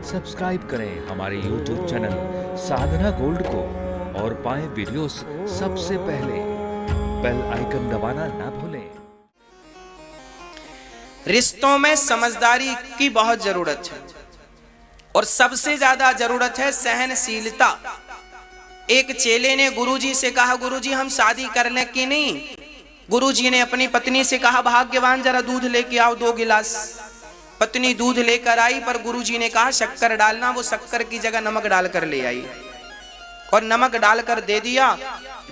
Subscribe करें हमारे YouTube channel साधना gold को और पाएं वीडियोस सबसे पहले। बेल आइकन दबाना ना भूलें। रिश्तों में समझदारी की बहुत जरूरत है और सबसे ज्यादा जरूरत है सहनशीलता। एक चेले ने गुरुजी से कहा, गुरुजी हम शादी कर लें कि नहीं? गुरुजी ने अपनी पत्नी से कहा, भाग्यवान जरा दूध लेके आओ 2 गिलास। पत्नी दूध लेकर आई, पर गुरुजी ने कहा शक्कर डालना। वो शक्कर की जगह नमक डालकर ले आई और नमक डालकर दे दिया।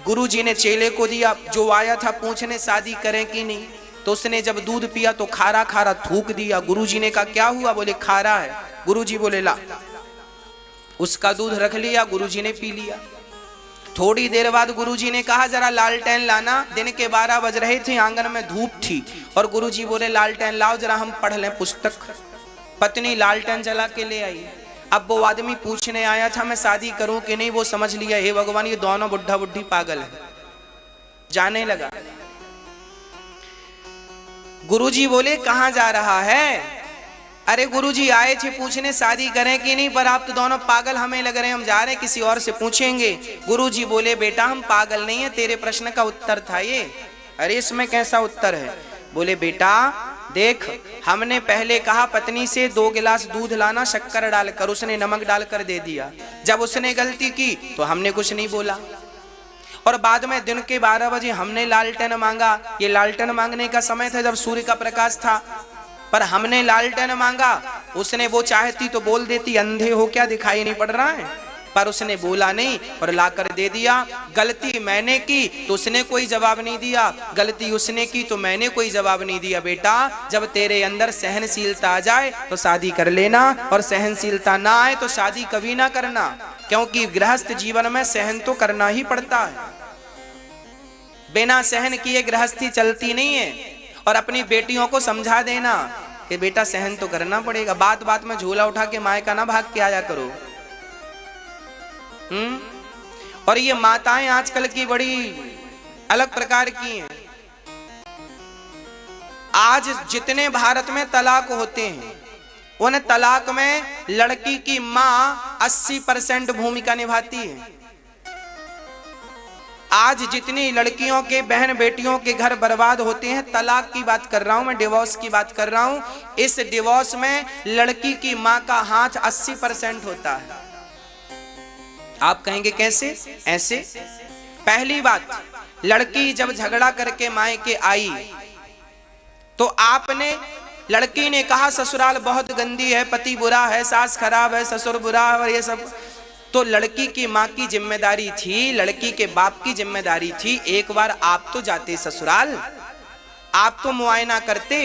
गुरुजी ने चेले को दिया। जो आया था पूछने शादी करें कि नहीं, तो उसने जब दूध पिया तो खारा खारा थूक दिया। गुरुजी ने कहा क्या हुआ? बोले खारा है। गुरुजी बोले ला। उसका दूध रख लिया, गुरुजी ने पी लिया। थोड़ी देर बाद गुरुजी ने कहा जरा लालटेन लाना। दिन के 12 बज रहे थे, आंगन में धूप थी और गुरुजी बोले लालटेन लाओ जरा हम पढ़ लें पुस्तक। पत्नी लालटेन जला के ले आई। अब वो आदमी पूछने आया था मैं शादी करूं कि नहीं, वो समझ लिया हे भगवान ये दोनों बुढ़ा बुढ़ी पागल है। जाने लगा। गुरुजी बोले कहां जा रहा है? अरे गुरुजी आए थे पूछने शादी करें कि नहीं, पर आप तो दोनों पागल हमें लग रहे हैं, हम जा रहे हैं किसी और से पूछेंगे। गुरुजी बोले बेटा हम पागल नहीं है, तेरे प्रश्न का उत्तर था ये। अरे इसमें कैसा उत्तर है? बोले बेटा देख, हमने पहले कहा पत्नी से 2 गिलास दूध लाना शक्कर डालकर, उसने नमक डालकर दे दिया। जब उसने गलती की तो हमने कुछ नहीं बोला और बाद में दिन के 12 बजे हमने लालटेन मांगा। ये लालटेन मांगने का समय था जब सूर्य का प्रकाश था, पर हमने लालटेन मांगा। उसने वो चाहती तो बोल देती अंधे हो क्या दिखाई नहीं पड़ रहा है, पर उसने बोला नहीं और लाकर दे दिया। गलती मैंने की तो उसने कोई जवाब नहीं दिया, गलती उसने की तो मैंने कोई जवाब नहीं दिया। बेटा जब तेरे अंदर सहनशीलता आ जाए तो शादी कर लेना और सहनशीलता ना आए तो शादी कभी ना करना, क्योंकि गृहस्थ जीवन में सहन तो करना ही पड़ता है। बिना सहन किए गृहस्थी चलती नहीं है। और अपनी बेटियों को समझा देना कि बेटा सहन तो करना पड़ेगा। बात बात में झोला उठा के मायका ना भाग के आया करो। और ये माताएं आजकल की बड़ी अलग प्रकार की हैं। आज जितने भारत में तलाक होते हैं, उन तलाक में लड़की की मां 80% भूमिका निभाती है। आज जितनी लड़कियों के बहन बेटियों के घर बर्बाद होते हैं, तलाक की बात कर रहा हूं मैं, डिवोर्स की बात कर रहा हूं। इस डिवोर्स में लड़की की मां का हाथ 80% होता है। आप कहेंगे कैसे? ऐसे। पहली बात, लड़की जब झगड़ा करके मायके आई तो आपने, लड़की ने कहा ससुराल बहुत गंदी है, पति बुरा है, सास खराब है, ससुर बुरा है और ये सब। तो लड़की की माँ की जिम्मेदारी थी, लड़की के बाप की जिम्मेदारी थी, एक बार आप तो जाते ससुराल, आप तो मुआयना करते।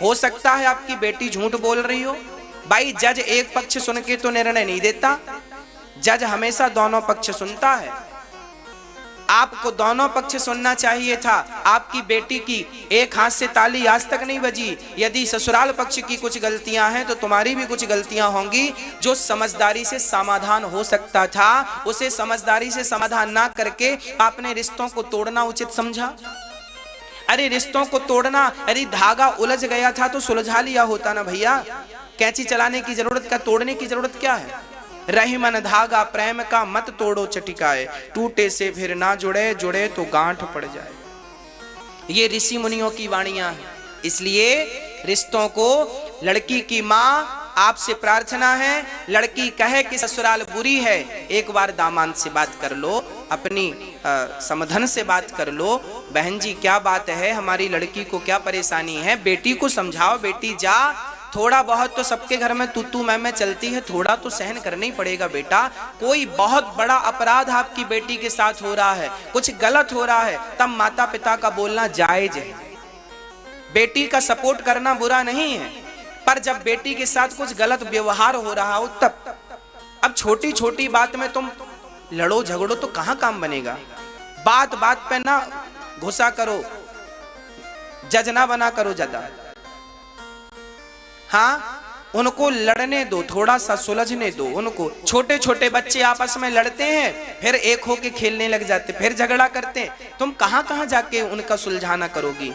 हो सकता है आपकी बेटी झूठ बोल रही हो। भाई जज एक पक्ष सुन के तो निर्णय नहीं देता, जज हमेशा दोनों पक्ष सुनता है। आपको दोनों पक्ष सुनना चाहिए था। आपकी बेटी की एक हाथ से ताली आज तक नहीं बजी। यदि ससुराल पक्ष की कुछ गलतियां हैं तो तुम्हारी भी कुछ गलतियां होंगी। जो समझदारी से समाधान हो सकता था उसे समझदारी से समाधान ना करके आपने रिश्तों को तोड़ना उचित समझा। अरे रिश्तों को तोड़ना, अरे धागा उलझ गया था तो सुलझा लिया होता ना भैया। कैंची चलाने की जरूरत क्या, तोड़ने की जरूरत क्या है? रही मन धागा प्रेम का मत तोड़ो चटिकाए, टूटे से फिर ना जुड़े, जुड़े तो गांठ पड़ जाए। ये ऋषि मुनियों की वाणियां हैं। इसलिए रिश्तों को, लड़की की माँ आपसे प्रार्थना है, लड़की कहे कि ससुराल बुरी है, एक बार दामाद से बात कर लो, अपनी समधन से बात कर लो। बहन जी क्या बात है, हमारी लड़की को क्या परेशानी है? बेटी को समझाओ, बेटी जा, थोड़ा बहुत तो सबके घर में तू मैं चलती है, थोड़ा तो सहन करना ही पड़ेगा बेटा। कोई बहुत बड़ा अपराध आपकी बेटी के साथ हो रहा है, कुछ गलत हो रहा है, तब माता पिता का बोलना जायज है। बेटी का सपोर्ट करना बुरा नहीं है, पर जब बेटी के साथ कुछ गलत व्यवहार हो रहा हो तब। अब छोटी छोटी बात में तुम लड़ो झगड़ो तो कहां काम बनेगा। बात बात पे ना घुसा करो, जज ना बना करो ज्यादा। हाँ, उनको लड़ने दो, थोड़ा सा सुलझने दो उनको। छोटे छोटे बच्चे आपस में लड़ते हैं, फिर एक होके खेलने लग जाते, फिर झगड़ा करते हैं। तुम कहां कहां जाके उनका सुलझाना करोगी?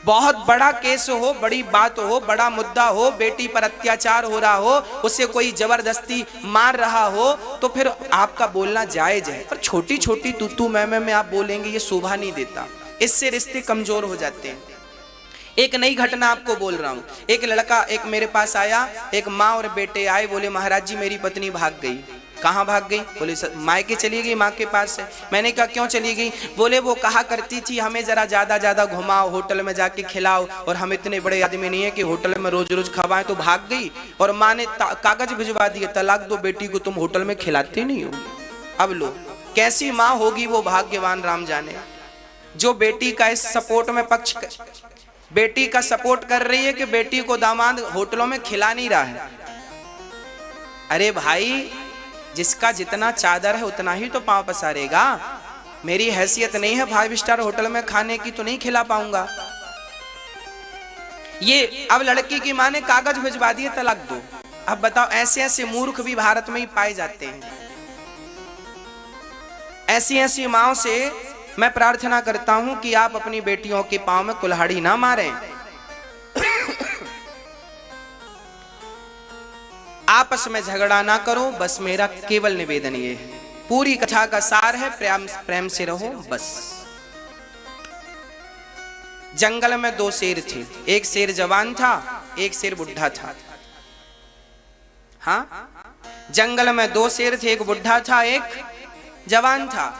बहुत बड़ा केस हो, बड़ी बात हो, बड़ा मुद्दा हो, बेटी पर अत्याचार हो रहा हो, उसे कोई जबरदस्ती मार रहा हो, तो फिर आपका बोलना जायज है। पर छोटी छोटी तू मैं में आप बोलेंगे, ये शोभा नहीं देता, इससे रिश्ते कमजोर हो जाते हैं। एक नई घटना आपको बोल रहा हूं। एक लड़का एक मेरे पास आया, एक माँ और बेटे आए, बोले महाराज जी मेरी पत्नी भाग गई। कहाँ भाग गई? बोले मायके चली गई, माँ के पास है। मैंने कहा क्यों चली गई? बोले वो कहा करती थी हमें जरा ज्यादा घुमाओ, होटल में जाके खिलाओ, और हम इतने बड़े आदमी नहीं है कि होटल में रोज रोज खवाएं, तो भाग गई। और माँ ने कागज भिजवा दिए, तलाक दो बेटी को, तुम होटल में खिलाते नहीं हो। अब लो, कैसी माँ होगी वो, भाग्यवान राम जाने, जो बेटी का इस सपोर्ट में पक्ष बेटी का सपोर्ट कर रही है कि बेटी को दामाद होटलों में खिला नहीं रहा है। अरे भाई, जिसका जितना चादर है उतना ही तो पांव पसारेगा। मेरी हैसियत नहीं है 5 स्टार होटल में खाने की, तो नहीं खिला पाऊंगा। ये अब लड़की की मां ने कागज भिजवा दिए, तलाक दो। अब बताओ, ऐसे ऐसे मूर्ख भी भारत में ही पाए जाते हैं। ऐसी ऐसी माओं से मैं प्रार्थना करता हूं कि आप अपनी बेटियों के पांव में कुल्हाड़ी ना मारें। आपस में झगड़ा ना करो, बस मेरा केवल निवेदन ये है। पूरी कथा का सार है, प्रेम से रहो बस। जंगल में 2 शेर थे, एक शेर जवान था, एक शेर बुढ़ा था। हाँ, जंगल में 2 शेर थे, एक बुढ़ा था, एक जवान था।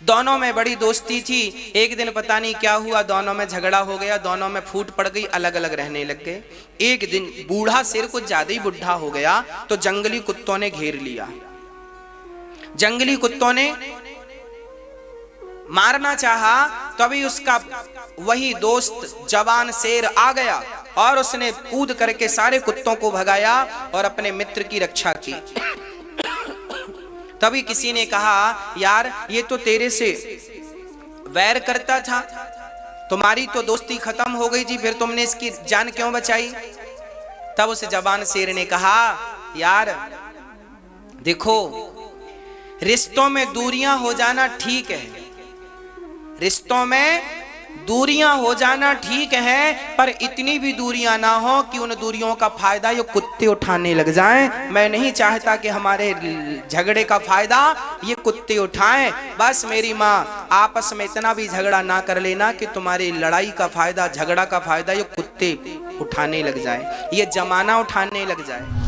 दोनों में बड़ी दोस्ती थी। एक दिन पता नहीं क्या हुआ, दोनों में झगड़ा हो गया, दोनों में फूट पड़ गई, अलग अलग रहने लग गए। एक दिन बूढ़ा शेर कुछ ज्यादा ही बुढ़ा हो गया, तो जंगली कुत्तों ने घेर लिया। जंगली कुत्तों ने मारना चाहा, तभी उसका वही दोस्त जवान शेर आ गया और उसने कूद करके सारे कुत्तों को भगाया और अपने मित्र की रक्षा की। तभी किसी ने कहा, यार ये तो तेरे से वैर करता था, तुम्हारी तो दोस्ती खत्म हो गई थी, फिर तुमने इसकी जान क्यों बचाई? तब उस जवान शेर ने कहा, यार देखो, रिश्तों में दूरियां हो जाना ठीक है, रिश्तों में दूरियां हो जाना ठीक है, पर इतनी भी दूरियां ना हो कि उन दूरियों का फायदा ये कुत्ते उठाने लग जाएं। मैं नहीं चाहता कि हमारे झगड़े का फायदा ये कुत्ते उठाएं। बस मेरी माँ, आपस में इतना भी झगड़ा ना कर लेना कि तुम्हारी लड़ाई का फायदा, झगड़ा का फायदा ये कुत्ते उठाने लग जाए, ये जमाना उठाने लग जाए।